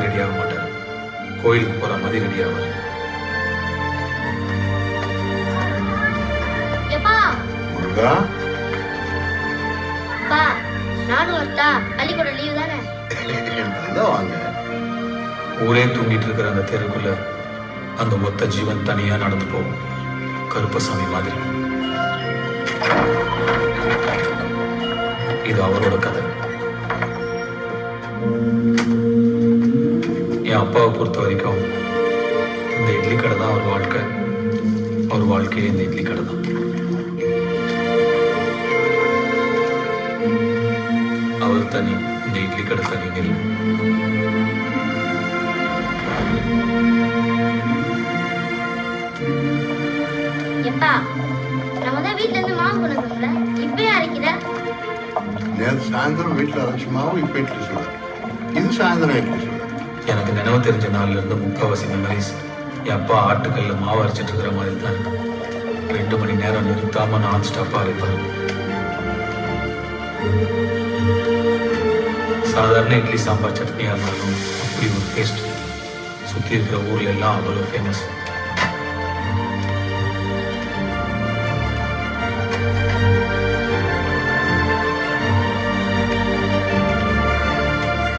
Ready ஆக மாட்டார். கோயிலுக்கு போற மாதிரி ரெடி ஆவார். முருகா, நானும் வரட்டா? பள்ளிக்கூட லீவு தானே? வாங்க. ஊரே தூங்கிட்டு இருக்கிற அந்த தெருக்குள்ள அந்த மொத்த ஜீவன் தனியா நடந்து போகும், கருப்பசாமி மாதிரி. இது அவரோட கதை. என் அப்பாவை பொறுத்த வரைக்கும் இந்த இட்லி கடை தான் அவர் வாழ்க்கை. அவர் வாழ்க்கையே இந்த இட்லி கடை தான். அவர் தனி, இந்த இட்லி கடை தனி. எப்பா, நம்ம தான் வீட்ல இருந்து மாவு கொண்டு வந்தோம்ல, இப்பயே அரைக்கிற? நேற்று சாயந்தரம் வீட்டில் அரைச்சி மாவு இப்போ இட்லி சொல்லுவார். இது சாயந்தரம் இட்லி சொல்லுவார். எனக்கு நினைவு தெரிஞ்ச நாள்ல இருந்து முக்காவாசி மெமரிஸ் என் அப்பா ஆட்டுக்கல்ல மாவு அரைச்சிட்டு இருக்கிற மாதிரி தான் இருக்கு. 2 மணி நேரம் நிறுத்தாம நான் ஸ்டாப்பா அரைப்பாரு. சாதாரண இட்லி சாம்பார் சட்னியா இருந்தாலும் அப்படி ஒரு டேஸ்ட். சுத்தி இருக்கிற ஊர்ல எல்லாம் அவ்வளோ ஃபேமஸ்.